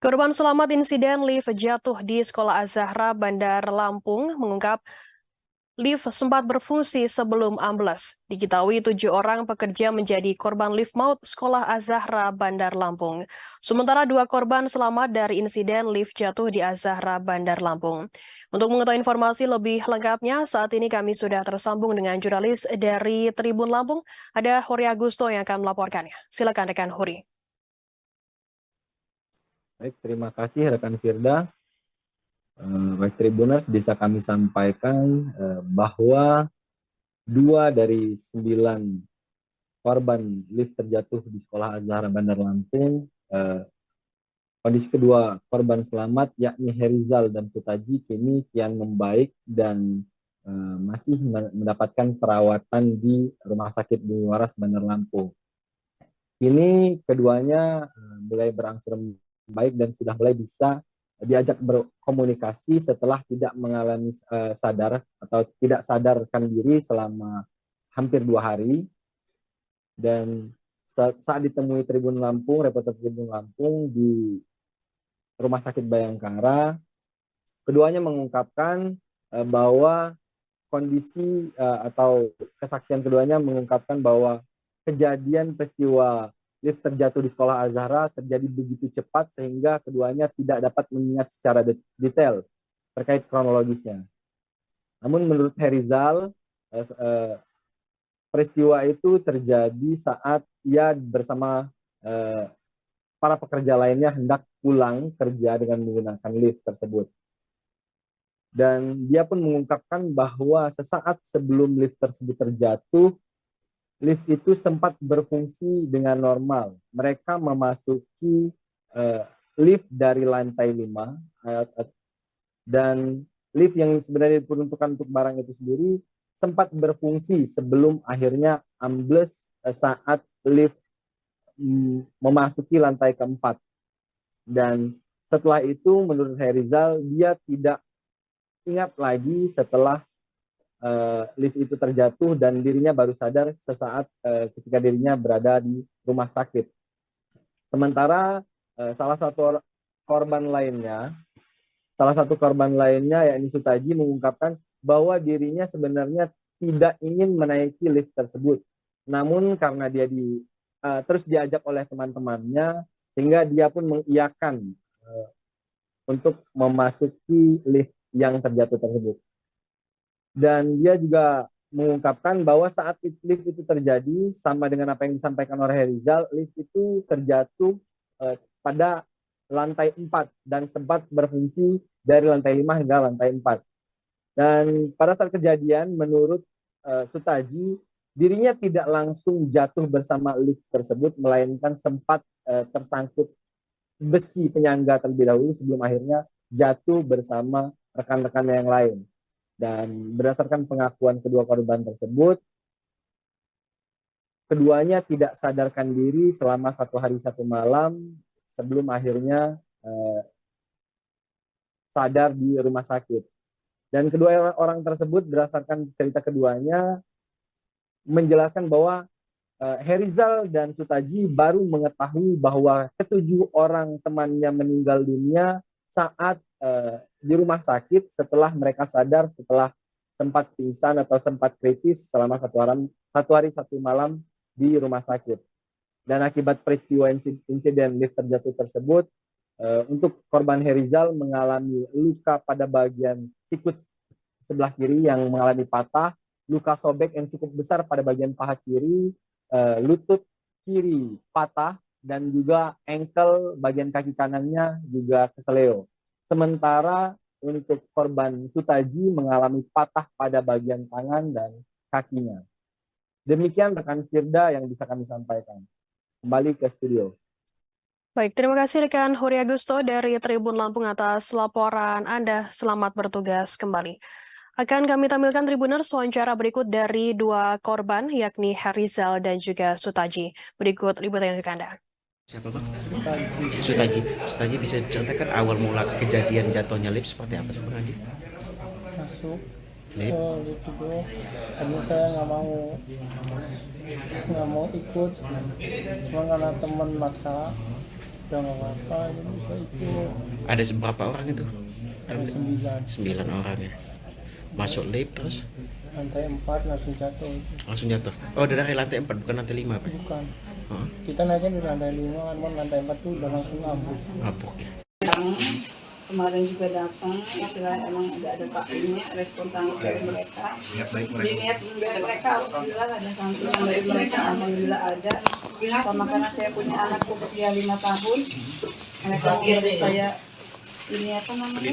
Korban selamat insiden lift jatuh di Sekolah Az-Zahra Bandar Lampung mengungkap lift sempat berfungsi sebelum ambles. Diketahui 7 orang pekerja menjadi korban lift maut Sekolah Az-Zahra Bandar Lampung. Sementara 2 korban selamat dari insiden lift jatuh di Az-Zahra Bandar Lampung. Untuk mengetahui informasi lebih lengkapnya, saat ini kami sudah tersambung dengan jurnalis dari Tribun Lampung. Ada Hori Agusto yang akan melaporkannya. Silakan rekan Hori. Baik, terima kasih rekan Firda. Baik Tribuners, bisa kami sampaikan bahwa 2 dari 9 korban lift terjatuh di Sekolah Az-Zahra Bandar Lampung, kondisi kedua korban selamat yakni Herizal dan Sutaji kini kian membaik dan masih mendapatkan perawatan di Rumah Sakit Bumi Waras Bandar Lampung. Kini keduanya mulai berangsur baik dan sudah mulai bisa diajak berkomunikasi setelah tidak mengalami sadar atau tidak sadarkan diri selama hampir 2 hari. Dan saat ditemui Tribun Lampung, reporter Tribun Lampung di Rumah Sakit Bayangkara, keduanya mengungkapkan bahwa kondisi atau kesaksian keduanya mengungkapkan bahwa kejadian peristiwa lift terjatuh di Sekolah Az-Zahra terjadi begitu cepat sehingga keduanya tidak dapat mengingat secara detail terkait kronologisnya. Namun menurut Herizal, peristiwa itu terjadi saat ia bersama para pekerja lainnya hendak pulang kerja dengan menggunakan lift tersebut. Dan dia pun mengungkapkan bahwa sesaat sebelum lift tersebut terjatuh, lift itu sempat berfungsi dengan normal. Mereka memasuki lift dari lantai 5 dan lift yang sebenarnya diperuntukkan untuk barang itu sendiri sempat berfungsi sebelum akhirnya ambles saat lift memasuki lantai keempat. Dan setelah itu menurut Herizal dia tidak ingat lagi setelah lift itu terjatuh dan dirinya baru sadar sesaat ketika dirinya berada di rumah sakit. Sementara salah satu korban lainnya yakni Sutaji mengungkapkan bahwa dirinya sebenarnya tidak ingin menaiki lift tersebut. Namun karena dia terus diajak oleh teman-temannya sehingga dia pun mengiyakan untuk memasuki lift yang terjatuh tersebut. Dan dia juga mengungkapkan bahwa saat lift itu terjadi, sama dengan apa yang disampaikan oleh Herizal, lift itu terjatuh pada lantai 4 dan sempat berfungsi dari lantai 5 hingga lantai 4. Dan pada saat kejadian, menurut Sutaji, dirinya tidak langsung jatuh bersama lift tersebut, melainkan sempat tersangkut besi penyangga terlebih dahulu sebelum akhirnya jatuh bersama rekan-rekannya yang lain. Dan berdasarkan pengakuan kedua korban tersebut, keduanya tidak sadarkan diri selama 1 hari 1 malam sebelum akhirnya sadar di rumah sakit. Dan kedua orang tersebut berdasarkan cerita keduanya menjelaskan bahwa Herizal dan Sutaji baru mengetahui bahwa ke-7 orang temannya meninggal dunia saat di rumah sakit setelah mereka sadar setelah sempat pingsan atau sempat kritis selama 1 hari 1 malam di rumah sakit. Dan akibat peristiwa insiden lift terjatuh tersebut, untuk korban Herizal mengalami luka pada bagian sikut sebelah kiri yang mengalami patah, luka sobek yang cukup besar pada bagian paha kiri, lutut kiri patah, dan juga ankle bagian kaki kanannya juga keseleo. Sementara untuk korban Sutaji mengalami patah pada bagian tangan dan kakinya. Demikian rekan Firda yang bisa kami sampaikan. Kembali ke studio. Baik, terima kasih rekan Hori Agusto dari Tribun Lampung atas laporan Anda. Selamat bertugas kembali. Akan kami tampilkan Tribuners wawancara berikut dari 2 korban, yakni Herizal dan juga Sutaji. Berikut liputan untuk Anda. Siapa Bang? Sutaji. Sutaji bisa ceritakan awal mula kejadian jatuhnya lift seperti apa sebenarnya? Masuk Lift. ke lift itu, tadi saya nggak mau ikut, cuma karena teman maksa, udah nggak apa-apa, jadi saya ikut. Ada berapa orang itu? Ada 9, 9 orang ya. Masuk lift terus lantai 4 langsung jatuh. langsung jatuh. Oh, dari lantai 4 bukan lantai 5, Pak? Bukan, Oh, kita naiknya di lantai 5 kan, lantai 4 tuh udah langsung ngabuk. ngapuk ya. Kemarin juga datang, istilah emang ada Pak ini respon tanggap dari mereka. Niat dari mereka, alhamdulillah ada santunan dari mereka, alhamdulillah ada. Sama karena saya punya anak usia 5 tahun, mereka biar saya ini apa namanya?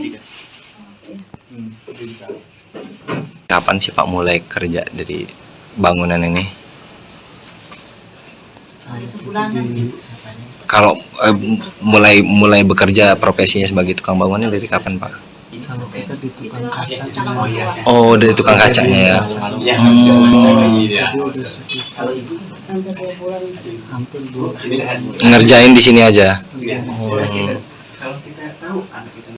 Kapan sih Pak mulai kerja dari bangunan ini? Kalau mulai bekerja profesinya sebagai tukang bangunan dari kapan Pak? Kalau kita di tukang kaca, Oh, dari tukang kacanya ya. jadi udah sekitar Hampir 2 bulan. hampir 2 Ngerjain di sini aja. bulan. Oh. Kalau kita tahu anak kita